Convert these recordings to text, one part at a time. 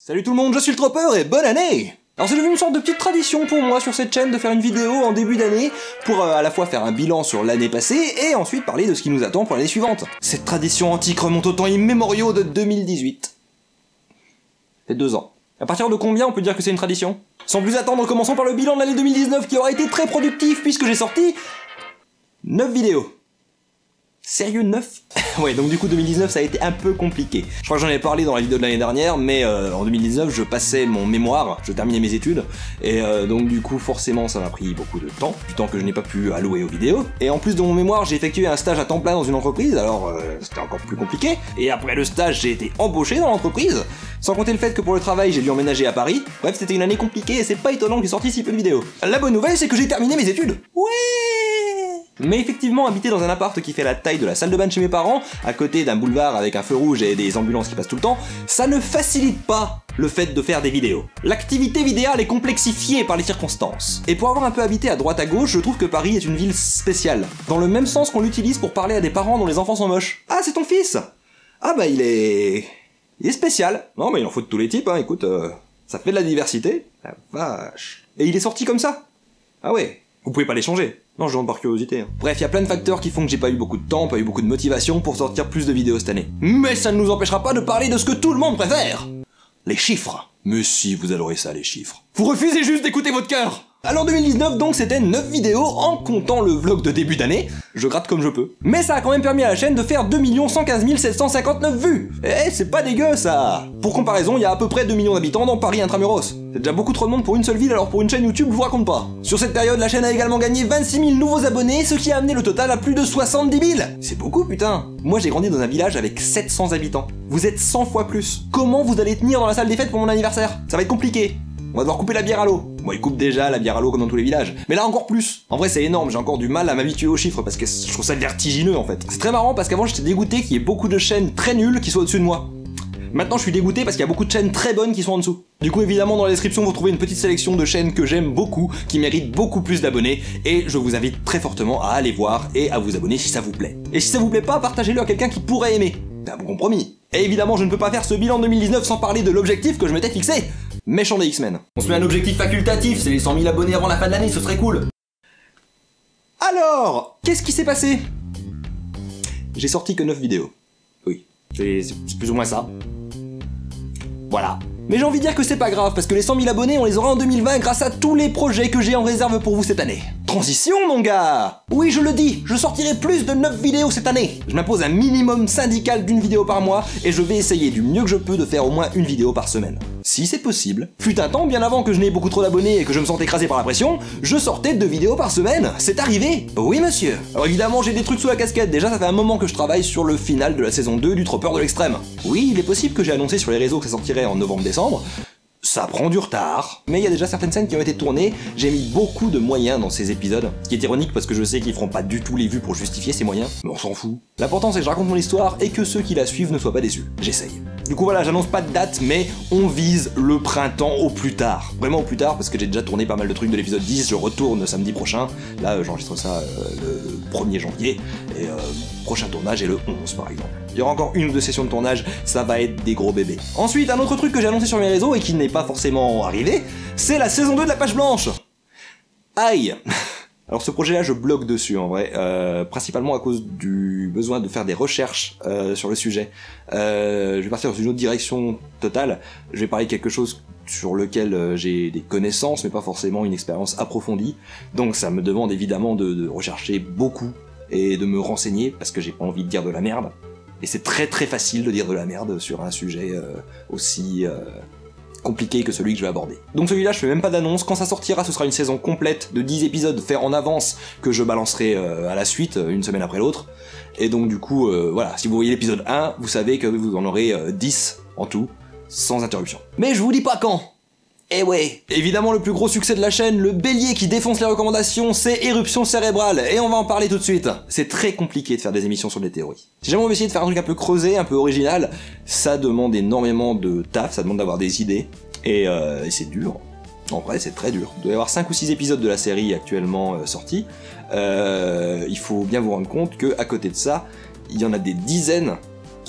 Salut tout le monde, je suis le Tropper et bonne année! Alors c'est devenu une sorte de petite tradition pour moi sur cette chaîne de faire une vidéo en début d'année pour à la fois faire un bilan sur l'année passée et ensuite parler de ce qui nous attend pour l'année suivante. Cette tradition antique remonte au temps immémoriaux de 2018. C'est 2 ans. À partir de combien on peut dire que c'est une tradition? Sans plus attendre, commençons par le bilan de l'année 2019 qui aura été très productif puisque j'ai sorti 9 vidéos. Sérieux 9? Ouais, donc du coup 2019 ça a été un peu compliqué. Je crois que j'en ai parlé dans la vidéo de l'année dernière, mais en 2019 je passais mon mémoire, je terminais mes études, et donc du coup forcément ça m'a pris beaucoup de temps, du temps que je n'ai pas pu allouer aux vidéos. Et en plus de mon mémoire j'ai effectué un stage à temps plein dans une entreprise, alors c'était encore plus compliqué. Et après le stage j'ai été embauché dans l'entreprise, sans compter le fait que pour le travail j'ai dû emménager à Paris. Bref, c'était une année compliquée et c'est pas étonnant que j'ai sorti si peu de vidéos. La bonne nouvelle c'est que j'ai terminé mes études. Ouais. Mais effectivement, habiter dans un appart qui fait la taille de la salle de bain de chez mes parents, à côté d'un boulevard avec un feu rouge et des ambulances qui passent tout le temps, ça ne facilite pas le fait de faire des vidéos. L'activité vidéale est complexifiée par les circonstances. Et pour avoir un peu habité à droite à gauche, je trouve que Paris est une ville spéciale. Dans le même sens qu'on l'utilise pour parler à des parents dont les enfants sont moches. Ah, c'est ton fils? Ah bah il est spécial. Non mais il en faut de tous les types, hein, écoute, ça fait de la diversité. La vache. Et il est sorti comme ça? Ah ouais. Vous pouvez pas les changer. Non, je demande par curiosité. Hein. Bref, il y a plein de facteurs qui font que j'ai pas eu beaucoup de temps, pas eu beaucoup de motivation pour sortir plus de vidéos cette année. Mais ça ne nous empêchera pas de parler de ce que tout le monde préfère. Les chiffres. Mais si, vous adorez ça, les chiffres. Vous refusez juste d'écouter votre cœur. Alors 2019 donc c'était 9 vidéos en comptant le vlog de début d'année, je gratte comme je peux. Mais ça a quand même permis à la chaîne de faire 2 115 759 vues. Eh c'est pas dégueu ça. Pour comparaison, il y a à peu près 2 millions d'habitants dans Paris intramuros. C'est déjà beaucoup trop de monde pour une seule ville, alors pour une chaîne YouTube je vous raconte pas. Sur cette période, la chaîne a également gagné 26 000 nouveaux abonnés, ce qui a amené le total à plus de 70 000. C'est beaucoup putain. Moi j'ai grandi dans un village avec 700 habitants. Vous êtes 100 fois plus. Comment vous allez tenir dans la salle des fêtes pour mon anniversaire? Ça va être compliqué. On va devoir couper la bière à l'eau. Bon, ils coupent déjà la bière à l'eau comme dans tous les villages. Mais là encore plus. En vrai, c'est énorme, j'ai encore du mal à m'habituer aux chiffres parce que je trouve ça vertigineux en fait. C'est très marrant parce qu'avant j'étais dégoûté qu'il y ait beaucoup de chaînes très nulles qui soient au-dessus de moi. Maintenant je suis dégoûté parce qu'il y a beaucoup de chaînes très bonnes qui sont en dessous. Du coup évidemment dans la description vous trouvez une petite sélection de chaînes que j'aime beaucoup, qui méritent beaucoup plus d'abonnés, et je vous invite très fortement à aller voir et à vous abonner si ça vous plaît. Et si ça vous plaît pas, partagez-le à quelqu'un qui pourrait aimer. C'est un bon compromis. Et évidemment je ne peux pas faire ce bilan 2019 sans parler de l'objectif que je m'étais fixé. Méchant des X-Men. On se met un objectif facultatif, c'est les 100 000 abonnés avant la fin de l'année, ce serait cool. Alors, qu'est-ce qui s'est passé? J'ai sorti que 9 vidéos. Oui, c'est plus ou moins ça. Voilà. Mais j'ai envie de dire que c'est pas grave, parce que les 100 000 abonnés, on les aura en 2020 grâce à tous les projets que j'ai en réserve pour vous cette année. Transition, mon gars! Oui, je le dis, je sortirai plus de 9 vidéos cette année. Je m'impose un minimum syndical d'une vidéo par mois, et je vais essayer du mieux que je peux de faire au moins une vidéo par semaine. Si c'est possible. Fut un temps, bien avant que je n'ai beaucoup trop d'abonnés et que je me sente écrasé par la pression, je sortais 2 vidéos par semaine. C'est arrivé! Oui, monsieur. Alors évidemment, j'ai des trucs sous la casquette. Déjà, ça fait un moment que je travaille sur le final de la saison 2 du Tropper de l'extrême. Oui, il est possible que j'ai annoncé sur les réseaux que ça sortirait en novembre-décembre. Ça prend du retard, mais il y a déjà certaines scènes qui ont été tournées, j'ai mis beaucoup de moyens dans ces épisodes, ce qui est ironique parce que je sais qu'ils feront pas du tout les vues pour justifier ces moyens, mais on s'en fout. L'important c'est que je raconte mon histoire et que ceux qui la suivent ne soient pas déçus. J'essaye. Du coup voilà, j'annonce pas de date, mais on vise le printemps au plus tard. Vraiment au plus tard, parce que j'ai déjà tourné pas mal de trucs de l'épisode 10, je retourne samedi prochain, là j'enregistre ça le 1er janvier, et prochain tournage est le 11 par exemple. Il y aura encore 1 ou 2 sessions de tournage, ça va être des gros bébés. Ensuite, un autre truc que j'ai annoncé sur mes réseaux et qui n'est pas forcément arrivé, c'est la saison 2 de la page blanche. Aïe. Alors ce projet-là, je bloque dessus en vrai, principalement à cause du besoin de faire des recherches sur le sujet. Je vais partir dans une autre direction totale, je vais parler de quelque chose sur lequel j'ai des connaissances, mais pas forcément une expérience approfondie. Donc ça me demande évidemment de rechercher beaucoup et de me renseigner, parce que j'ai pas envie de dire de la merde. Et c'est très très facile de dire de la merde sur un sujet aussi compliqué que celui que je vais aborder. Donc celui-là, je fais même pas d'annonce, quand ça sortira, ce sera une saison complète de 10 épisodes faits en avance que je balancerai à la suite, une semaine après l'autre. Et donc du coup, voilà, si vous voyez l'épisode 1, vous savez que vous en aurez 10 en tout, sans interruption. Mais je vous dis pas quand. Eh ouais. Évidemment, le plus gros succès de la chaîne, le bélier qui défonce les recommandations, c'est Éruption Cérébrale, et on va en parler tout de suite. C'est très compliqué de faire des émissions sur des théories. Si jamais on veut essayer de faire un truc un peu creusé, un peu original, ça demande énormément de taf, ça demande d'avoir des idées, et c'est dur. En vrai, c'est très dur. Il doit y avoir 5 ou 6 épisodes de la série actuellement sortis. Il faut bien vous rendre compte que à côté de ça, il y en a des dizaines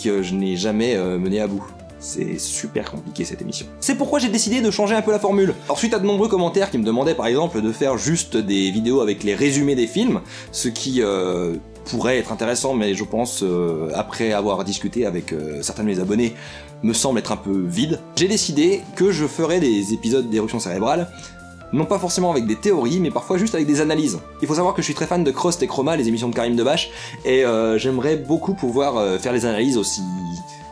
que je n'ai jamais mené à bout. C'est super compliqué cette émission. C'est pourquoi j'ai décidé de changer un peu la formule. Alors suite à de nombreux commentaires qui me demandaient par exemple de faire juste des vidéos avec les résumés des films, ce qui pourrait être intéressant, mais je pense, après avoir discuté avec certains de mes abonnés, me semble être un peu vide, j'ai décidé que je ferais des épisodes d'Éruption Cérébrale, non pas forcément avec des théories, mais parfois juste avec des analyses. Il faut savoir que je suis très fan de Crost et Chroma, les émissions de Karim Debache, et j'aimerais beaucoup pouvoir faire les analyses aussi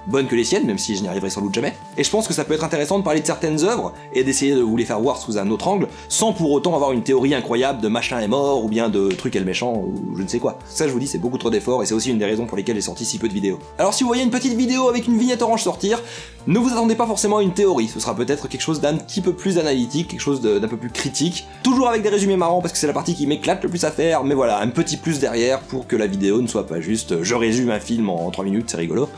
bonnes que les siennes, même si je n'y arriverai sans doute jamais. Et je pense que ça peut être intéressant de parler de certaines œuvres, et d'essayer de vous les faire voir sous un autre angle, sans pour autant avoir une théorie incroyable de machin est mort, ou bien de truc est le méchant, ou je ne sais quoi. Ça je vous dis, c'est beaucoup trop d'efforts, et c'est aussi une des raisons pour lesquelles j'ai sorti si peu de vidéos. Alors si vous voyez une petite vidéo avec une vignette orange sortir, ne vous attendez pas forcément à une théorie, ce sera peut-être quelque chose d'un petit peu plus analytique, quelque chose d'un peu plus critique, toujours avec des résumés marrants parce que c'est la partie qui m'éclate le plus à faire, mais voilà, un petit plus derrière pour que la vidéo ne soit pas juste je résume un film en 3 minutes, c'est rigolo.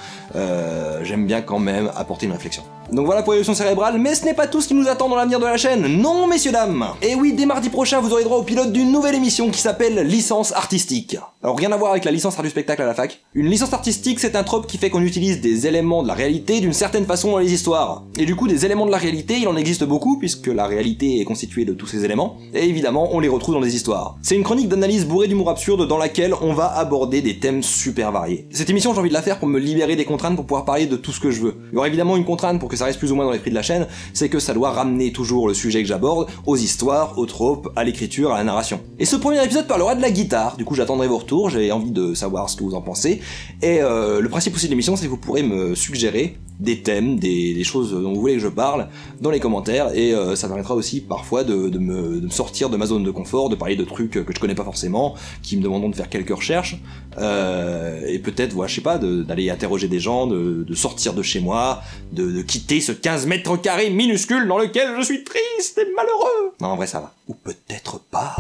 J'aime bien quand même apporter une réflexion. Donc voilà pour Éruption Cérébrale, mais ce n'est pas tout ce qui nous attend dans l'avenir de la chaîne, non messieurs dames. Et oui, dès mardi prochain, vous aurez droit au pilote d'une nouvelle émission qui s'appelle Licence Artistique. Alors rien à voir avec la licence art du spectacle à la fac. Une licence artistique, c'est un trope qui fait qu'on utilise des éléments de la réalité d'une certaine façon dans les histoires. Et du coup, des éléments de la réalité, il en existe beaucoup, puisque la réalité est constituée de tous ces éléments, et évidemment, on les retrouve dans des histoires. C'est une chronique d'analyse bourrée d'humour absurde dans laquelle on va aborder des thèmes super variés. Cette émission, j'ai envie de la faire pour me libérer des contraintes pour pouvoir parler de tout ce que je veux. Il y aura évidemment une contrainte pour que ça reste plus ou moins dans l'esprit de la chaîne, c'est que ça doit ramener toujours le sujet que j'aborde aux histoires, aux tropes, à l'écriture, à la narration. Et ce premier épisode parlera de la guitare, du coup j'attendrai vos retours, j'ai envie de savoir ce que vous en pensez, et le principe aussi de l'émission, c'est que vous pourrez me suggérer des thèmes, des choses dont vous voulez que je parle dans les commentaires, et ça permettra aussi parfois de me sortir de ma zone de confort, de parler de trucs que je connais pas forcément, qui me demanderont de faire quelques recherches, et peut-être, voilà, je sais pas, d'aller interroger des gens, de sortir de chez moi, de quitter ce 15 mètres carrés minuscule dans lequel je suis triste et malheureux. Non, en vrai ça va. Ou peut-être pas.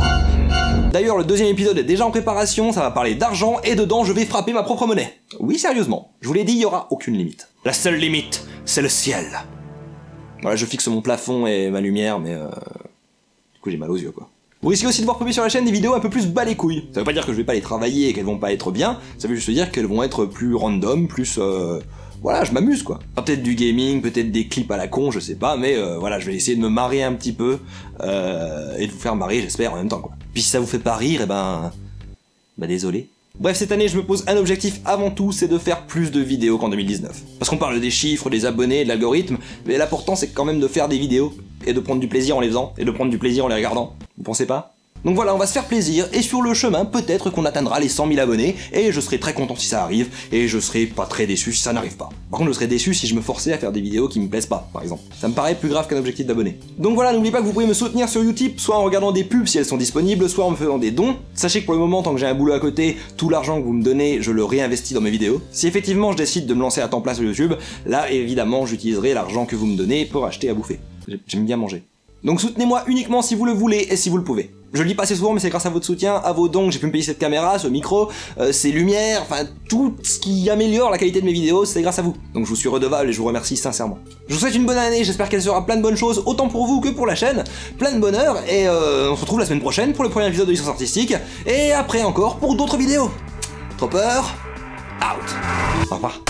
D'ailleurs, le deuxième épisode est déjà en préparation, ça va parler d'argent, et dedans je vais frapper ma propre monnaie. Oui, sérieusement, je vous l'ai dit, il y aura aucune limite. La seule limite, c'est le ciel. Voilà, je fixe mon plafond et ma lumière, mais du coup j'ai mal aux yeux, quoi. Vous risquez aussi de voir popper sur la chaîne des vidéos un peu plus bas les couilles. Ça veut pas dire que je vais pas les travailler et qu'elles vont pas être bien, ça veut juste dire qu'elles vont être plus random, plus... Voilà, je m'amuse quoi. Peut-être du gaming, peut-être des clips à la con, je sais pas, mais voilà, je vais essayer de me marrer un petit peu, et de vous faire marrer, j'espère, en même temps quoi. Puis si ça vous fait pas rire, bah désolé. Bref, cette année, je me pose un objectif avant tout, c'est de faire plus de vidéos qu'en 2019. Parce qu'on parle des chiffres, des abonnés, de l'algorithme, mais l'important c'est quand même de faire des vidéos, et de prendre du plaisir en les faisant, et de prendre du plaisir en les regardant. Vous pensez pas ? Donc voilà, on va se faire plaisir, et sur le chemin, peut-être qu'on atteindra les 100 000 abonnés, et je serai très content si ça arrive, et je serai pas très déçu si ça n'arrive pas. Par contre, je serais déçu si je me forçais à faire des vidéos qui me plaisent pas, par exemple. Ça me paraît plus grave qu'un objectif d'abonnés. Donc voilà, n'oubliez pas que vous pouvez me soutenir sur Utip, soit en regardant des pubs si elles sont disponibles, soit en me faisant des dons. Sachez que pour le moment, tant que j'ai un boulot à côté, tout l'argent que vous me donnez, je le réinvestis dans mes vidéos. Si effectivement je décide de me lancer à temps plein sur YouTube, là évidemment j'utiliserai l'argent que vous me donnez pour acheter à bouffer. J'aime bien manger. Donc soutenez-moi uniquement si vous le voulez et si vous le pouvez. Je le dis pas assez souvent, mais c'est grâce à votre soutien, à vos dons que j'ai pu me payer cette caméra, ce micro, ces lumières, enfin tout ce qui améliore la qualité de mes vidéos, c'est grâce à vous. Donc je vous suis redevable et je vous remercie sincèrement. Je vous souhaite une bonne année, j'espère qu'elle sera plein de bonnes choses, autant pour vous que pour la chaîne, plein de bonheur, et on se retrouve la semaine prochaine pour le premier épisode de Licence Artistique, et après encore pour d'autres vidéos. Tropper, out. Au revoir.